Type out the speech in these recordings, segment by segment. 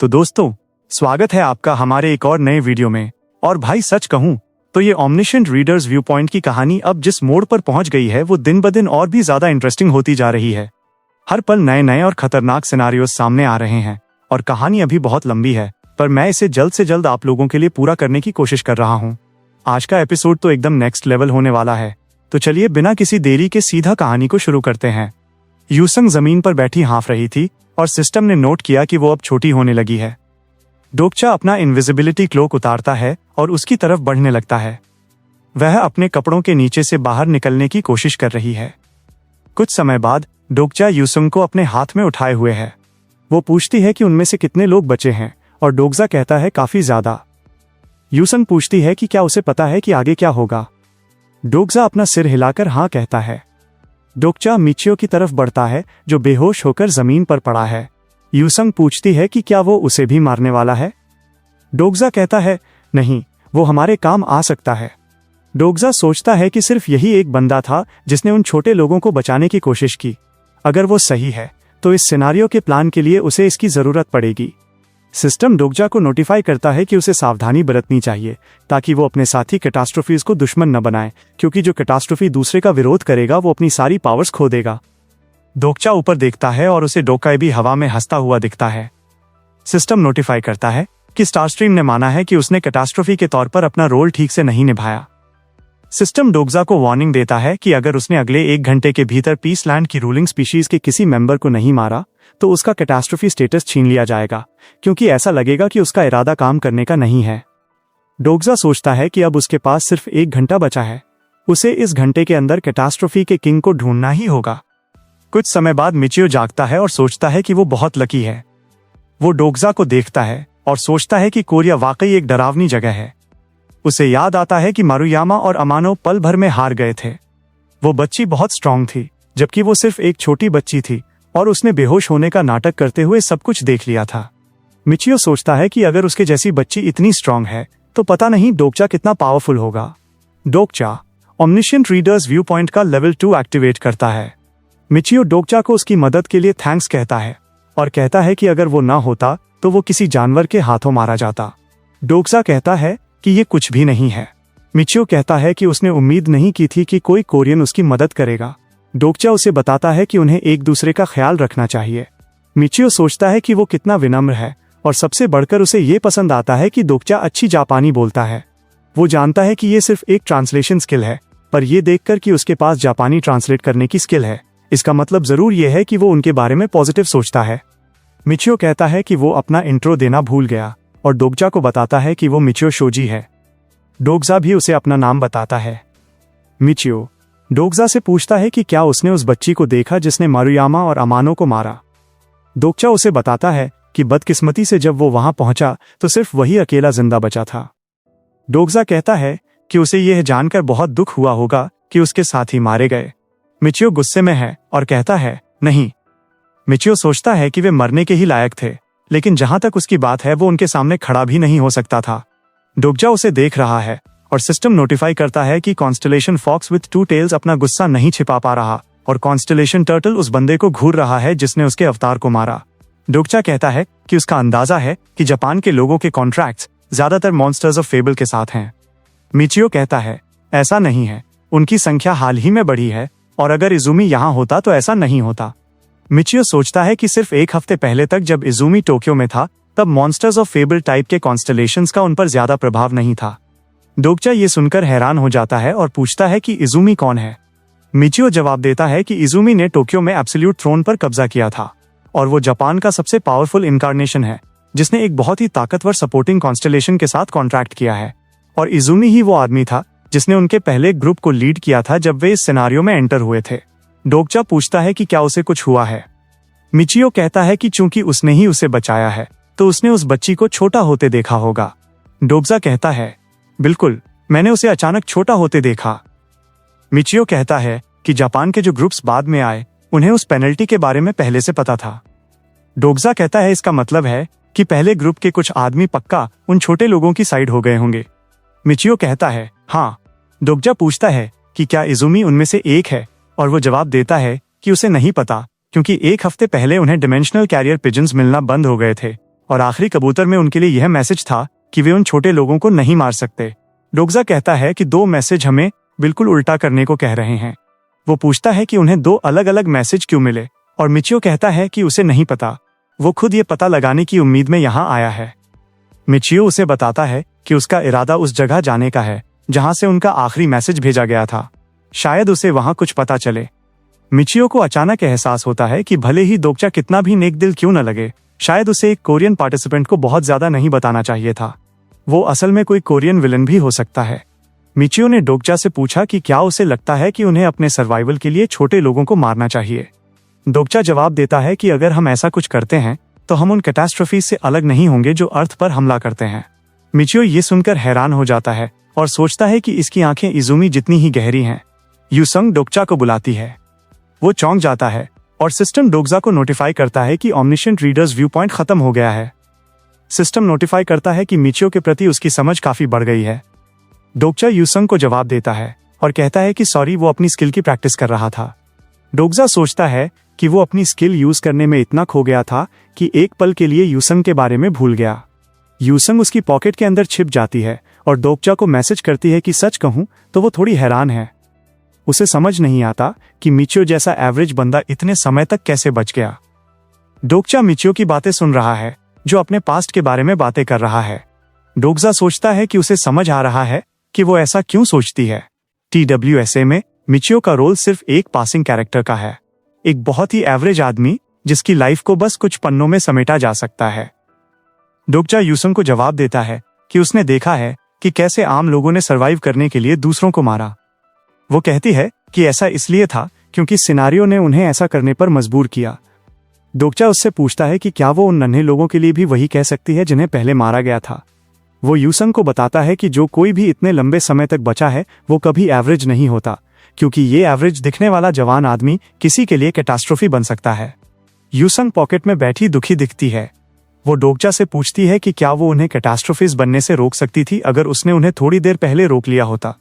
तो दोस्तों, स्वागत है आपका हमारे एक और नए वीडियो में। और भाई सच कहूं तो ये ओमनिशेंट रीडर्स व्यू पॉइंट की कहानी अब जिस मोड़ पर पहुंच गई है वो दिन ब दिन और भी ज्यादा इंटरेस्टिंग होती जा रही है। हर पल नए नए और खतरनाक सिनारियोज सामने आ रहे हैं और कहानी अभी बहुत लंबी है, पर मैं इसे जल्द से जल्द आप लोगों के लिए पूरा करने की कोशिश कर रहा हूँ। आज का एपिसोड तो एकदम नेक्स्ट लेवल होने वाला है, तो चलिए बिना किसी देरी के सीधा कहानी को शुरू करते हैं। यूसंग जमीन पर बैठी हाँफ रही थी और सिस्टम ने नोट किया कि वो अब छोटी होने लगी है। डोकचा अपना इनविजिबिलिटी क्लोक उतारता है और उसकी तरफ बढ़ने लगता है। वह अपने कपड़ों के नीचे से बाहर निकलने की कोशिश कर रही है। कुछ समय बाद डोकचा यूसंग को अपने हाथ में उठाए हुए है। वो पूछती है कि उनमें से कितने लोग बचे हैं और डोकजा कहता है काफी ज्यादा। यूसंग पूछती है कि क्या उसे पता है कि आगे क्या होगा। डोकजा अपना सिर हिलाकर हाँ कहता है। डोकचा मिचियो की तरफ बढ़ता है जो बेहोश होकर जमीन पर पड़ा है। यूसंग पूछती है कि क्या वो उसे भी मारने वाला है। डोकजा कहता है नहीं, वो हमारे काम आ सकता है। डोकजा सोचता है कि सिर्फ यही एक बंदा था जिसने उन छोटे लोगों को बचाने की कोशिश की। अगर वो सही है तो इस सिनारियो के प्लान के लिए उसे इसकी जरूरत पड़ेगी। सिस्टम डोकजा को नोटिफाई करता है कि उसे सावधानी बरतनी चाहिए ताकि वो अपने साथी कैटास्ट्रोफीज को दुश्मन न बनाए, क्योंकि जो कैटास्ट्रोफी दूसरे का विरोध करेगा वो अपनी सारी पावर्स खो देगा। डोकचा ऊपर देखता है और उसे डोकाई भी हवा में हंसता हुआ दिखता है। सिस्टम नोटिफाई करता है कि स्टारस्ट्रीम ने माना है कि उसने कैटास्ट्रोफी के तौर पर अपना रोल ठीक से नहीं निभाया। सिस्टम डोकजा को वार्निंग देता है कि अगर उसने अगले 1 घंटे के भीतर पीसलैंड की रूलिंग स्पीशीज के किसी मेंबर को नहीं मारा तो उसका कैटास्ट्रोफी स्टेटस छीन लिया जाएगा, क्योंकि ऐसा लगेगा कि उसका इरादा काम करने का नहीं है। डोकजा सोचता है कि अब उसके पास सिर्फ 1 घंटा बचा है। उसे इस घंटे के अंदर कैटास्ट्रोफी के किंग को ढूंढना ही होगा। कुछ समय बाद मिचियो जागता है और सोचता है कि वो बहुत लकी है। वो डोकजा को देखता है और सोचता है कि कोरिया वाकई एक डरावनी जगह है। उसे याद आता है कि मारुयामा और अमानो पल भर में हार गए थे। वो बच्ची बहुत स्ट्रांग थी, जबकि वो सिर्फ एक छोटी बच्ची थी और उसने बेहोश होने का नाटक करते हुए सब कुछ देख लिया था। मिचियो सोचता है कि अगर उसके जैसी बच्ची इतनी स्ट्रांग है तो पता नहीं डोकचा कितना पावरफुल होगा। डोकचा ओमनिशिएंट रीडर्स व्यू पॉइंट का लेवल 2 एक्टिवेट करता है। मिचियो डोकचा को उसकी मदद के लिए थैंक्स कहता है और कहता है कि अगर वो ना होता तो वो किसी जानवर के हाथों मारा जाता। डोकचा कहता है कि ये कुछ भी नहीं है। मिचियो कहता है कि उसने उम्मीद नहीं की थी कि कोई कोरियन उसकी मदद करेगा। डोकचा उसे बताता है कि उन्हें एक दूसरे का ख्याल रखना चाहिए। मिचियो सोचता है कि वो कितना विनम्र है और सबसे बढ़कर उसे ये पसंद आता है कि डोकचा अच्छी जापानी बोलता है। वो जानता है कि ये सिर्फ एक ट्रांसलेशन स्किल है, पर यह देखकर कि उसके पास जापानी ट्रांसलेट करने की स्किल है, इसका मतलब जरूर यह है कि वो उनके बारे में पॉजिटिव सोचता है। मिचियो कहता है कि वो अपना इंट्रो देना भूल गया और डोकचा को बताता है कि वो मिचियो शोजी है। डोकजा भी उसे अपना नाम बताता है। मिचियो डोकजा से पूछता है कि क्या उसने उस बच्ची को देखा जिसने मारुयामा और अमानो को मारा। डोकचा उसे बताता है कि बदकिस्मती से जब वो वहां पहुंचा तो सिर्फ वही अकेला जिंदा बचा था। डोकजा कहता है कि उसे यह जानकर बहुत दुख हुआ होगा कि उसके साथी मारे गए। मिचियो गुस्से में है और कहता है नहीं। मिचियो सोचता है कि वे मरने के ही लायक थे, लेकिन जहां तक उसकी बात है वो उनके सामने खड़ा भी नहीं हो सकता था। डोकजा उसे देख रहा है और सिस्टम नोटिफाई करता है कि कॉन्स्टलेशन फॉक्स विथ 2 टेल्स अपना गुस्सा नहीं छिपा पा रहा और कॉन्स्टलेशन टर्टल उस बंदे को घूर रहा है जिसने उसके अवतार को मारा। डोकचा कहता है कि उसका अंदाजा है कि जापान के लोगों के कॉन्ट्रैक्ट्स ज्यादातर मॉन्स्टर्स ऑफ फेबल के साथ हैं। मिचियो कहता है ऐसा नहीं है, उनकी संख्या हाल ही में बढ़ी है और अगर इजुमी यहाँ होता तो ऐसा नहीं होता। मिचियो सोचता है कि सिर्फ 1 हफ्ते पहले तक जब इजुमी टोक्यो में था तब मॉन्स्टर्स ऑफ फेबल टाइप के कॉन्स्टलेशंस का उन पर ज्यादा प्रभाव नहीं था। डोकचा ये सुनकर हैरान हो जाता है और पूछता है कि इजुमी कौन है। मिचियो जवाब देता है कि इजुमी ने टोक्यो में एब्सोल्यूट थ्रोन पर कब्जा किया था और वो जापान का सबसे पावरफुल इनकार्नेशन है जिसने एक बहुत ही ताकतवर सपोर्टिंग कॉन्स्टलेशन के साथ कॉन्ट्रैक्ट किया है। और इजुमी ही वो आदमी था जिसने उनके पहले ग्रुप को लीड किया था जब वे इस सिनारियो में एंटर हुए थे। डोकचा पूछता है कि क्या उसे कुछ हुआ है। मिचियो कहता है कि चूंकि उसने ही उसे बचाया है तो उसने उस बच्ची को छोटा होते देखा होगा। डोकजा कहता है बिल्कुल, मैंने उसे अचानक छोटा होते देखा। मिचियो कहता है कि जापान के जो ग्रुप्स बाद में आए उन्हें उस पेनल्टी के बारे में पहले से पता था। डोकजा कहता है इसका मतलब है कि पहले ग्रुप के कुछ आदमी पक्का उन छोटे लोगों की साइड हो गए होंगे। मिचियो कहता है हाँ। डोकजा पूछता है कि क्या इजुमी उनमें से एक है और वो जवाब देता है कि उसे नहीं पता, क्योंकि 1 हफ्ते पहले उन्हें डिमेंशनल कैरियर पिजन्स मिलना बंद हो गए थे और आखिरी कबूतर में उनके लिए यह मैसेज था कि वे उन छोटे लोगों को नहीं मार सकते। डोग्जा कहता है कि 2 मैसेज हमें बिल्कुल उल्टा करने को कह रहे हैं। वो पूछता है कि उन्हें 2 अलग अलग मैसेज क्यों मिले, और मिचियो कहता है कि उसे नहीं पता, वो खुद ये पता लगाने की उम्मीद में यहाँ आया है। मिचियो उसे बताता है कि उसका इरादा उस जगह जाने का है जहाँ से उनका आखिरी मैसेज भेजा गया था, शायद उसे वहाँ कुछ पता चले। मिचियो को अचानक एहसास होता है कि भले ही डोग्जा कितना भी नेक दिल क्यों न लगे, शायद उसे एक कोरियन पार्टिसिपेंट को बहुत ज्यादा नहीं बताना चाहिए था। वो असल में कोई कोरियन विलन भी हो सकता है। मिचियो ने डोग्जा से पूछा कि क्या उसे लगता है कि उन्हें अपने सर्वाइवल के लिए छोटे लोगों को मारना चाहिए। डोग्जा जवाब देता है कि अगर हम ऐसा कुछ करते हैं तो हम उन कैटास्ट्रोफी से अलग नहीं होंगे जो अर्थ पर हमला करते हैं। मिचियो ये सुनकर हैरान हो जाता है और सोचता है कि इसकी आंखें इजुमी जितनी ही गहरी हैं। यूसंग डोग्जा को बुलाती है। वो चौंक जाता है और सिस्टम डोग्जा को नोटिफाई करता है कि ऑमनिशेंट रीडर्स व्यू पॉइंट खत्म हो गया है। सिस्टम नोटिफाई करता है कि मिचियो के प्रति उसकी समझ काफी बढ़ गई है। डोग्जा यूसंग को जवाब देता है और कहता है कि सॉरी, वो अपनी स्किल की प्रैक्टिस कर रहा था। डोग्जा सोचता है कि वो अपनी स्किल यूज करने में इतना खो गया था कि एक पल के लिए यूसंग के बारे में भूल गया। यूसंग उसकी पॉकेट के अंदर छिप जाती है और डोग्जा को मैसेज करती है कि सच कहूं तो वो थोड़ी हैरान है। उसे समझ नहीं आता कि मिचियो जैसा एवरेज बंदा इतने समय तक कैसे बच गया। डोग्जा मिचियो की बातें सुन रहा है जो अपने पास्ट के बारे में बातें कर रहा है। डोग्जा सोचता है कि उसे समझ आ रहा है कि वो ऐसा क्यों सोचती है। TWSA में मिचियो का रोल सिर्फ एक पासिंग कैरेक्टर का है, एक बहुत ही एवरेज आदमी जिसकी लाइफ को बस कुछ पन्नों में समेटा जा सकता है। डोग्जा यूसंग को जवाब देता है कि उसने देखा है कि कैसे आम लोगों ने सरवाइव करने के लिए दूसरों को मारा। वो कहती है कि ऐसा इसलिए था क्योंकि सिनारियो ने उन्हें ऐसा करने पर मजबूर किया। डोग्जा उससे पूछता है कि क्या वो उन नन्हे लोगों के लिए भी वही कह सकती है जिन्हें पहले मारा गया था। वो यूसंग को बताता है कि जो कोई भी इतने लंबे समय तक बचा है वो कभी एवरेज नहीं होता, क्योंकि ये एवरेज दिखने वाला जवान आदमी किसी के लिए कैटास्ट्रोफी बन सकता है। यूसंग पॉकेट में बैठी दुखी दिखती है। वो डोग्जा से पूछती है कि क्या वो उन्हें कैटास्ट्रोफीज बनने से रोक सकती थी अगर उसने उन्हें थोड़ी देर पहले रोक लिया होता।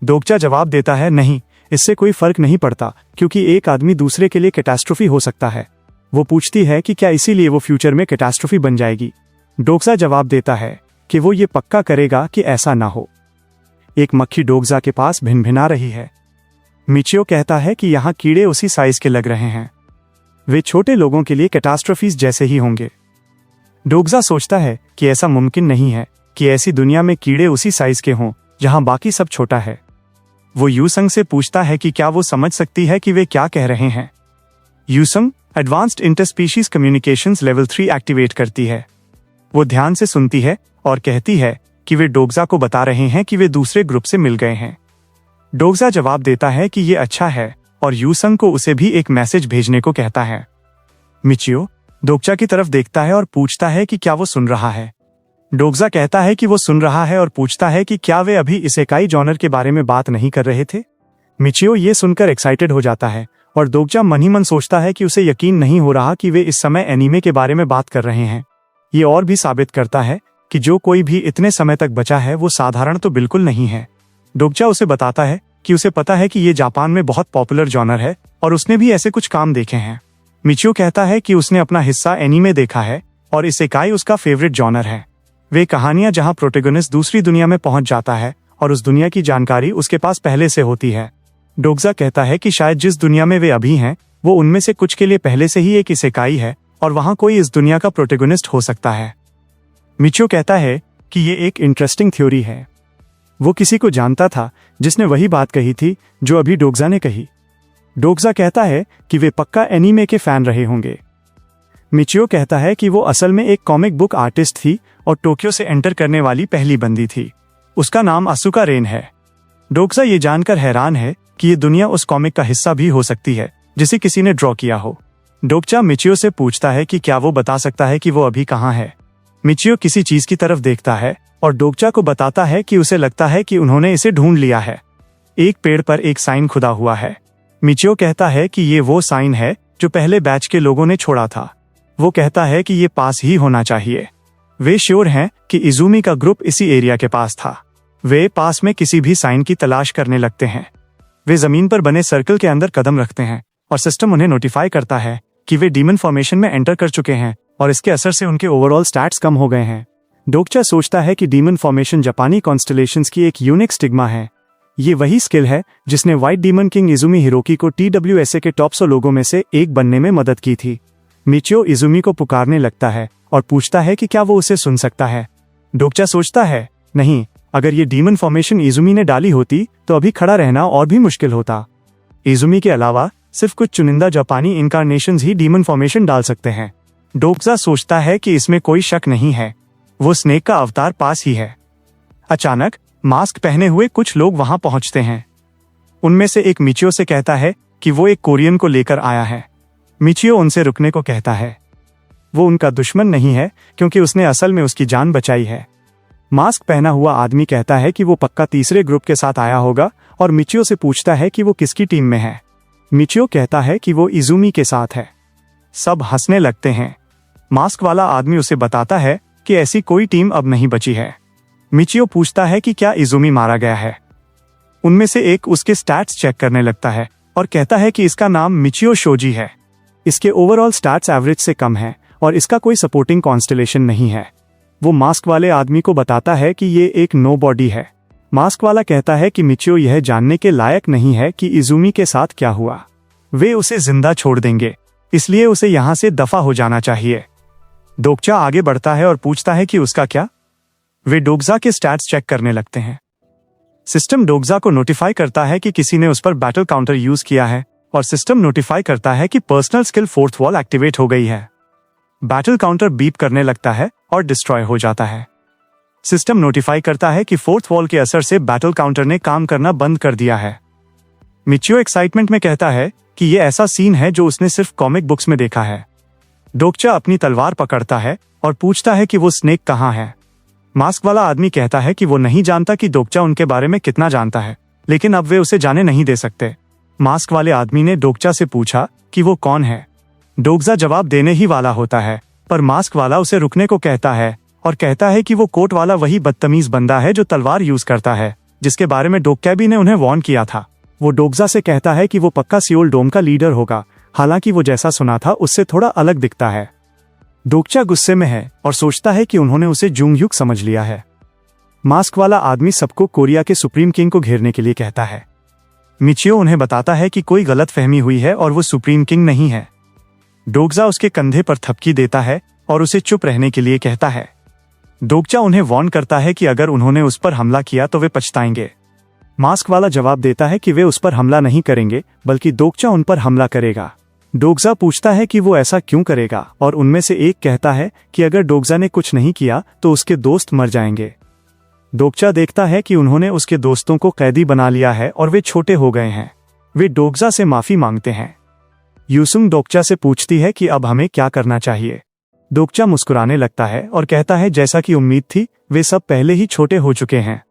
डोग्जा जवाब देता है नहीं, इससे कोई फर्क नहीं पड़ता क्योंकि एक आदमी दूसरे के लिए कैटास्ट्रोफी हो सकता है। वो पूछती है कि क्या इसीलिए वो फ्यूचर में कैटास्ट्रोफी बन जाएगी। डोग्जा जवाब देता है कि वो ये पक्का करेगा कि ऐसा ना हो। एक मक्खी डोग्जा के पास भिनभिना रही है। मिचियो कहता है कि यहाँ कीड़े उसी साइज के लग रहे हैं, वे छोटे लोगों के लिए कैटास्ट्रोफीज जैसे ही होंगे। डोग्जा सोचता है कि ऐसा मुमकिन नहीं है कि ऐसी दुनिया में कीड़े उसी साइज के हों जहां बाकी सब छोटा है। वो यूसंग से पूछता है कि क्या वो समझ सकती है कि वे क्या कह रहे हैं। यूसंग एडवांस्ड इंटरस्पीशीज कम्युनिकेशंस लेवल 3 एक्टिवेट करती है। वो ध्यान से सुनती है और कहती है कि वे डोग्जा को बता रहे हैं कि वे दूसरे ग्रुप से मिल गए हैं। डोग्जा जवाब देता है कि ये अच्छा है और यूसंग को उसे भी एक मैसेज भेजने को कहता है। मिचियो डोग्जा की तरफ देखता है और पूछता है कि क्या वो सुन रहा है। डोग्जा कहता है कि वो सुन रहा है और पूछता है कि क्या वे अभी इसेकाई जॉनर के बारे में बात नहीं कर रहे थे। मिचियो ये सुनकर एक्साइटेड हो जाता है और डोग्जा मन ही मन सोचता है कि उसे यकीन नहीं हो रहा कि वे इस समय एनीमे के बारे में बात कर रहे हैं। ये और भी साबित करता है कि जो कोई भी इतने समय तक बचा है वो साधारण तो बिल्कुल नहीं है। डोग्जा उसे बताता है कि उसे पता है कि ये जापान में बहुत पॉपुलर जॉनर है और उसने भी ऐसे कुछ काम देखे हैं। मिचियो कहता है कि उसने अपना हिस्सा एनीमे देखा है और इसेकाई उसका फेवरेट जॉनर है। वे कहानियां जहां प्रोटैगनिस्ट दूसरी दुनिया में पहुंच जाता है और उस दुनिया की जानकारी उसके पास पहले से होती है। डोग्जा कहता है कि शायद जिस दुनिया में वे अभी हैं वो उनमें से कुछ के लिए पहले से ही एक इसेकाई है और वहां कोई इस दुनिया का प्रोटैगनिस्ट हो सकता है। मिचियो कहता है कि ये एक इंटरेस्टिंग थ्योरी है। वो किसी को जानता था जिसने वही बात कही थी जो अभी डोग्जा ने कही। डोग्जा कहता है कि वे पक्का एनीमे के फैन रहे होंगे। मिचियो कहता है कि वो असल में एक कॉमिक बुक आर्टिस्ट थी और टोक्यो से एंटर करने वाली पहली बंदी थी। उसका नाम असुका रेन है। डोग्जा ये जानकर हैरान है कि ये दुनिया उस कॉमिक का हिस्सा भी हो सकती है जिसे किसी ने ड्रॉ किया हो। डोग्जा मिचियो से पूछता है कि क्या वो बता सकता है कि वो अभी कहाँ है। मिचियो किसी चीज की तरफ देखता है और डोग्जा को बताता है कि उसे लगता है कि उन्होंने इसे ढूंढ लिया है। एक पेड़ पर एक साइन खुदा हुआ है। मिचियो कहता है कि ये वो साइन है जो पहले बैच के लोगों ने छोड़ा था। वो कहता है कि ये पास ही होना चाहिए। वे श्योर हैं कि इजुमी का ग्रुप इसी एरिया के पास था। वे पास में किसी भी साइन की तलाश करने लगते हैं। वे जमीन पर बने सर्कल के अंदर कदम रखते हैं और सिस्टम उन्हें नोटिफाई करता है कि वे डीमन फॉर्मेशन में एंटर कर चुके हैं और इसके असर से उनके ओवरऑल स्टैट्स कम हो गए हैं। डोकचा सोचता है कि डीमन फॉर्मेशन जापानी कॉन्स्टलेशंस की एक यूनिक स्टिग्मा है। ये वही स्किल है जिसने white demon king Izumi Hiroki को TWSA के टॉप 100 लोगों में से एक बनने में मदद की थी। मिचियो इजुमी को पुकारने लगता है और पूछता है कि क्या वो उसे सुन सकता है। डोकचा सोचता है, नहीं, अगर ये डीमन फॉर्मेशन इजुमी ने डाली होती तो अभी खड़ा रहना और भी मुश्किल होता। इजुमी के अलावा सिर्फ कुछ चुनिंदा जापानी इनकारनेशंस ही डीमन फॉर्मेशन डाल सकते हैं। डोकचा सोचता है कि इसमें कोई शक नहीं है, वो स्नेक का अवतार पास ही है। अचानक मास्क पहने हुए कुछ लोग वहां पहुंचते हैं। उनमें से एक मिचियो से कहता है कि वो एक कोरियन को लेकर आया है। मिचियो उनसे रुकने को कहता है। वो उनका दुश्मन नहीं है क्योंकि उसने असल में उसकी जान बचाई है। मास्क पहना हुआ आदमी कहता है कि वो पक्का तीसरे ग्रुप के साथ आया होगा और मिचियो से पूछता है कि वो किसकी टीम में है। मिचियो कहता है कि वो इजुमी के साथ है। सब हंसने लगते हैं। मास्क वाला आदमी उसे बताता है कि ऐसी कोई टीम अब नहीं बची है। मिचियो पूछता है कि क्या इजुमी मारा गया है। उनमें से एक उसके स्टैट्स चेक करने लगता है और कहता है कि इसका नाम मिचियो शोजी है। इसके ओवरऑल स्टैट्स एवरेज से कम है और इसका कोई सपोर्टिंग कॉन्स्टलेशन नहीं है। वो मास्क वाले आदमी को बताता है कि ये एक नो बॉडी है। मास्क वाला कहता है कि मिचियो यह जानने के लायक नहीं है कि इजुमी के साथ क्या हुआ। वे उसे जिंदा छोड़ देंगे, इसलिए उसे यहाँ से दफा हो जाना चाहिए। डोकचा आगे बढ़ता है और पूछता है कि उसका क्या। वे डोकजा के स्टैट्स चेक करने लगते हैं। सिस्टम डोकजा को नोटिफाई करता है कि किसी ने उस पर बैटल काउंटर यूज किया है और सिस्टम नोटिफाई करता है कि personal skill 4th wall activate हो गई है। बैटल काउंटर बीप करने लगता है और डिस्ट्रॉय हो जाता है। सिस्टम नोटिफाई करता है कि 4th वॉल के असर से बैटल काउंटर ने काम करना बंद कर दिया है। मिचियो एक्साइटमेंट में कहता है कि यह ऐसा सीन है जो उसने सिर्फ कॉमिक बुक्स में देखा है। डोकचा अपनी तलवार पकड़ता है और पूछता है कि वो स्नेक कहाँ है। मास्क वाला आदमी कहता है कि वो नहीं जानता कि डोकचा उनके बारे में कितना जानता है, लेकिन अब वे उसे जाने नहीं दे सकते। मास्क वाले आदमी ने डोकचा से पूछा कि वो कौन है। डोकजा जवाब देने ही वाला होता है, पर मास्क वाला उसे रुकने को कहता है और कहता है कि वो कोट वाला वही बदतमीज बंदा है जो तलवार यूज करता है, जिसके बारे में डोककैबी ने उन्हें वार्न किया था। वो डोकजा से कहता है कि वो पक्का सियोल डोम का लीडर होगा, हालांकि वो जैसा सुना था उससे थोड़ा अलग दिखता है। डोकचा गुस्से में है और सोचता है कि उन्होंने उसे जुंगयुक समझ लिया है। मास्क वाला आदमी सबको कोरिया के सुप्रीम किंग को घेरने के लिए कहता है। मिचियो उन्हें बताता है कि कोई गलतफहमी हुई है और वो सुप्रीम किंग नहीं है। डोकजा उसके कंधे पर थपकी देता है और उसे चुप रहने के लिए कहता है। डोकचा उन्हें वार्न करता है कि अगर उन्होंने उस पर हमला किया तो वे पछताएंगे। मास्क वाला जवाब देता है कि वे उस पर हमला नहीं करेंगे, बल्कि डोकचा उन पर हमला करेगा। डोकजा पूछता है कि वो ऐसा क्यों करेगा और उनमें से एक कहता है कि अगर डोकजा ने कुछ नहीं किया तो उसके दोस्त मर जाएंगे। डोकचा देखता है कि उन्होंने उसके दोस्तों को कैदी बना लिया है और वे छोटे हो गए हैं। वे डोकजा से माफी मांगते हैं। यूसुंग डोकचा से पूछती है कि अब हमें क्या करना चाहिए। डोकचा मुस्कुराने लगता है और कहता है जैसा कि उम्मीद थी, वे सब पहले ही छोटे हो चुके हैं।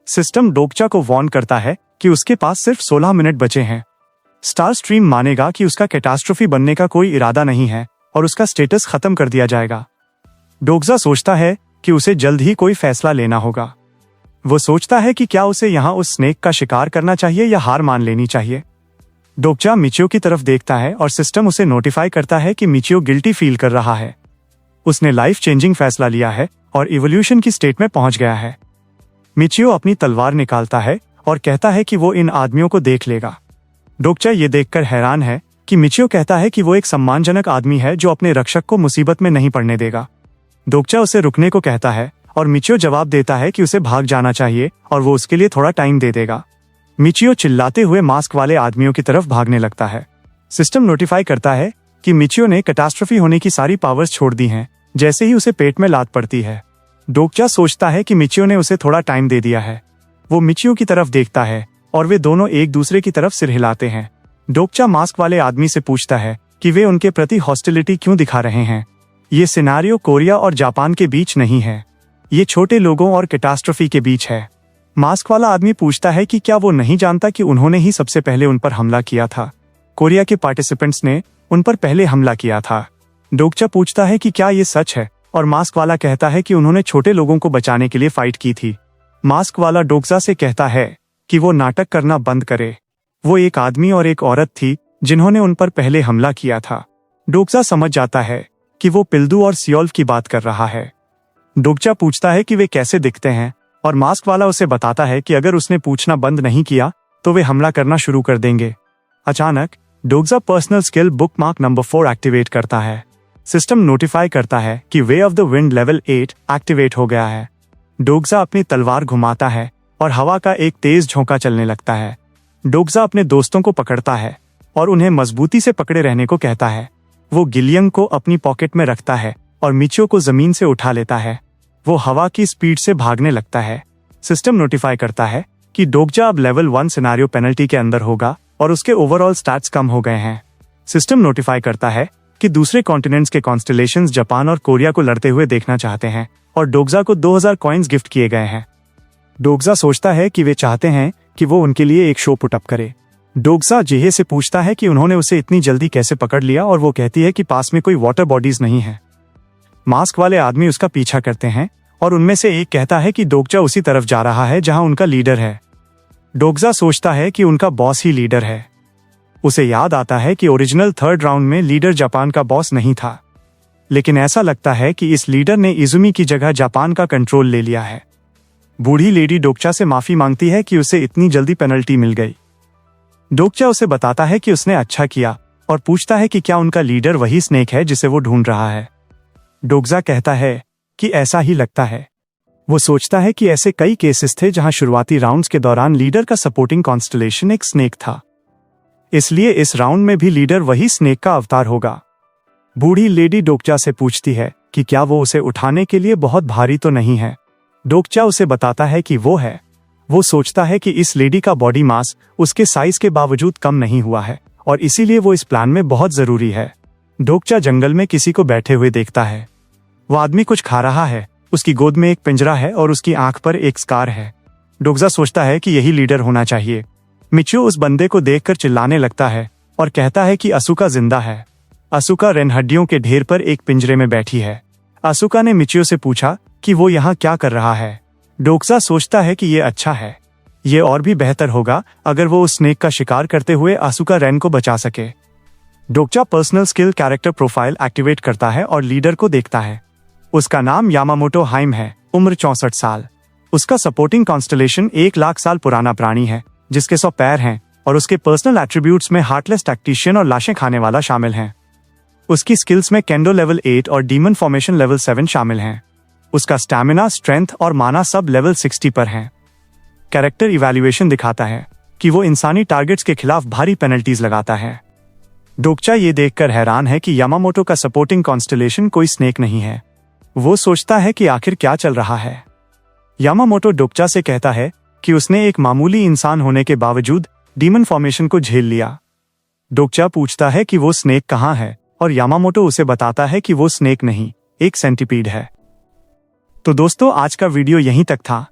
सिस्टम डोकचा को वार्न करता है कि उसके पास सिर्फ 16 मिनट बचे हैं। स्टार स्ट्रीम मानेगा कि उसका कैटास्ट्रोफी बनने का कोई इरादा नहीं है और उसका स्टेटस खत्म कर दिया जाएगा। डोकजा सोचता है कि उसे जल्द ही कोई फैसला लेना होगा। वो सोचता है कि क्या उसे यहाँ उस स्नेक का शिकार करना चाहिए या हार मान लेनी चाहिए। डोकचा मिचियो की तरफ देखता है और सिस्टम उसे नोटिफाई करता है कि मिचियो गिल्टी फील कर रहा है। उसने लाइफ चेंजिंग फैसला लिया है और इवोल्यूशन की स्टेट में पहुंच गया है। मिचियो अपनी तलवार निकालता है और कहता है कि वो इन आदमियों को देख लेगा। डोकचा ये देखकर हैरान है कि मिचियो कहता है कि वो एक सम्मानजनक आदमी है जो अपने रक्षक को मुसीबत में नहीं पड़ने देगा। डोकचा उसे रुकने को कहता है और मिचियो जवाब देता है कि उसे भाग जाना चाहिए और वो उसके लिए थोड़ा टाइम दे देगा। मिचियो चिल्लाते हुए मास्क वाले आदमियों की तरफ भागने लगता है। सिस्टम नोटिफाई करता है कि मिचियो ने कैटास्ट्रोफी होने की सारी पावर्स छोड़ दी हैं जैसे ही उसे पेट में लात पड़ती है। डोकचा सोचता है कि मिचियो ने उसे थोड़ा टाइम दे दिया है। वो मिचियो की तरफ देखता है और वे दोनों एक दूसरे की तरफ सिर हिलाते हैं। डोकचा मास्क वाले आदमी से पूछता है कि वे उनके प्रति हॉस्टिलिटी क्यों दिखा रहे हैं। ये सिनारियो कोरिया और जापान के बीच नहीं है, ये छोटे लोगों और कैटास्ट्रोफी के बीच है। मास्क वाला आदमी पूछता है कि क्या वो नहीं जानता कि उन्होंने ही सबसे पहले उन पर हमला किया था। कोरिया के पार्टिसिपेंट्स ने उन पर पहले हमला किया था। डोकचा पूछता है कि क्या ये सच है और मास्क वाला कहता है कि उन्होंने छोटे लोगों को बचाने के लिए फाइट की थी। मास्क वाला डोकचा से कहता है कि वो नाटक करना बंद करे। वो एक आदमी और एक औरत थी जिन्होंने उन पर पहले हमला किया था। डोकचा समझ जाता है कि वो पिल्दू और सियोल्फ की बात कर रहा है। डोगचा पूछता है कि वे कैसे दिखते हैं और मास्क वाला उसे बताता है कि अगर उसने पूछना बंद नहीं किया तो वे हमला करना शुरू कर देंगे। अचानक डोगजा personal skill bookmark number 4 activate करता है। सिस्टम नोटिफाई करता है कि way of the wind level 8 activate हो गया है। डोगजा अपनी तलवार घुमाता है और हवा का एक तेज झोंका चलने लगता है। डोगजा अपने दोस्तों को पकड़ता है और उन्हें मजबूती से पकड़े रहने को कहता है। वो गिलियंग को अपनी पॉकेट में रखता है और मिचियो को जमीन से उठा लेता है। वो हवा की स्पीड से भागने लगता है। सिस्टम नोटिफाई करता है कि डोगजा अब लेवल 1 सिनेरियो पेनल्टी के अंदर होगा और उसके ओवरऑल स्टैट्स कम हो गए हैं। सिस्टम नोटिफाई करता है कि दूसरे कॉन्टिनेंट्स के कॉन्स्टेलेशंस जापान और कोरिया को लड़ते हुए देखना चाहते हैं और डोगजा को 2000 कॉइन्स गिफ्ट किए गए हैं। डोगजा सोचता है कि वे चाहते हैं कि वो उनके लिए एक शो पुटअप करे। डोगजा जेहे से पूछता है कि उन्होंने उसे इतनी जल्दी कैसे पकड़ लिया और वो कहती है कि पास में कोई वाटर बॉडीज नहीं है। मास्क वाले आदमी उसका पीछा करते हैं और उनमें से एक कहता है कि डोगजा उसी तरफ जा रहा है जहां उनका लीडर है। डोगजा सोचता है कि उनका बॉस ही लीडर है। उसे याद आता है कि ओरिजिनल 3rd राउंड में लीडर जापान का बॉस नहीं था, लेकिन ऐसा लगता है कि इस लीडर ने इजुमी की जगह जापान का कंट्रोल ले लिया है। बूढ़ी लेडी डोगचा से माफी मांगती है कि उसे इतनी जल्दी पेनल्टी मिल गई। डोगचा उसे बताता है कि उसने अच्छा किया और पूछता है कि क्या उनका लीडर वही स्नेक है जिसे वो ढूंढ रहा है। डोगजा कहता है कि ऐसा ही लगता है। वो सोचता है कि ऐसे कई केसेस थे जहां शुरुआती राउंड्स के दौरान लीडर का सपोर्टिंग कॉन्स्टलेशन एक स्नेक था, इसलिए इस राउंड में भी लीडर वही स्नेक का अवतार होगा। बूढ़ी लेडी डोगचा से पूछती है कि क्या वो उसे उठाने के लिए बहुत भारी तो नहीं है। डोगचा उसे बताता है कि वो है। वो सोचता है कि इस लेडी का बॉडी मास उसके साइज के बावजूद कम नहीं हुआ है और इसीलिए वो इस प्लान में बहुत जरूरी है। डोगचा जंगल में किसी को बैठे हुए देखता है। वो आदमी कुछ खा रहा है। उसकी गोद में एक पिंजरा है और उसकी आंख पर एक स्कार है। डोगजा सोचता है कि यही लीडर होना चाहिए। मिचियो उस बंदे को देखकर चिल्लाने लगता है और कहता है कि असुका जिंदा है। असुका रेन हड्डियों के ढेर पर एक पिंजरे में बैठी है। असुका ने मिचियो से पूछा कि वो यहाँ क्या कर रहा है। डोगजा सोचता है कि ये अच्छा है। ये और भी बेहतर होगा अगर वो उस स्नेक का शिकार करते हुए असुका रेन को बचा सके। डोगचा personal skill character profile activate करता है और लीडर को देखता है। उसका नाम यामामोटो हाइम है, उम्र 64 साल। उसका सपोर्टिंग कॉन्स्टलेशन 1 लाख साल पुराना प्राणी है जिसके 100 पैर हैं और उसके पर्सनल एट्रीब्यूट्स में हार्टलेस टैक्टिशियन और लाशें खाने वाला शामिल हैं। उसकी स्किल्स में केंडो लेवल 8 और डीमन फॉर्मेशन लेवल 7 शामिल हैं। उसका स्टैमिना, स्ट्रेंथ और माना सब लेवल 60 पर हैं। कैरेक्टर इवैल्यूएशन दिखाता है कि वो इंसानी टारगेट्स के खिलाफ भारी पेनल्टीज लगाता है। डोगचा ये देखकर हैरान है कि यामामोटो का सपोर्टिंग कॉन्स्टलेशन कोई स्नेक नहीं है। वो सोचता है कि आखिर क्या चल रहा है। यामामोटो डोगचा से कहता है कि उसने एक मामूली इंसान होने के बावजूद डीमन फॉर्मेशन को झेल लिया। डोगचा पूछता है कि वो स्नेक कहाँ है और यामामोटो उसे बताता है कि वो स्नेक नहीं, एक सेंटीपीड है। तो दोस्तों, आज का वीडियो यहीं तक था।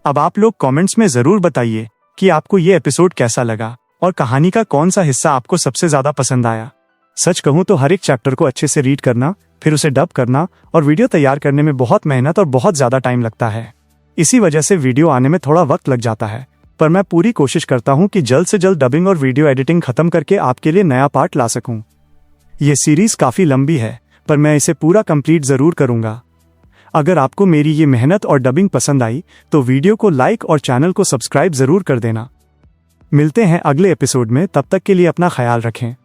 अब आप लोग कमेंट्स में जरूर बताइए कि आपको ये एपिसोड कैसा लगा और कहानी का कौन सा हिस्सा आपको सबसे ज्यादा पसंद आया। सच कहूं तो हर एक चैप्टर को अच्छे से रीड करना, फिर उसे डब करना और वीडियो तैयार करने में बहुत मेहनत और बहुत ज्यादा टाइम लगता है। इसी वजह से वीडियो आने में थोड़ा वक्त लग जाता है, पर मैं पूरी कोशिश करता हूं कि जल्द से जल्द डबिंग और वीडियो एडिटिंग खत्म करके आपके लिए नया पार्ट ला सकूं। ये सीरीज काफी लंबी है, पर मैं इसे पूरा कंप्लीट जरूर करूंगा। अगर आपको मेरी ये मेहनत और डबिंग पसंद आई तो वीडियो को लाइक और चैनल को सब्सक्राइब जरूर कर देना। मिलते हैं अगले एपिसोड में, तब तक के लिए अपना ख्याल रखें।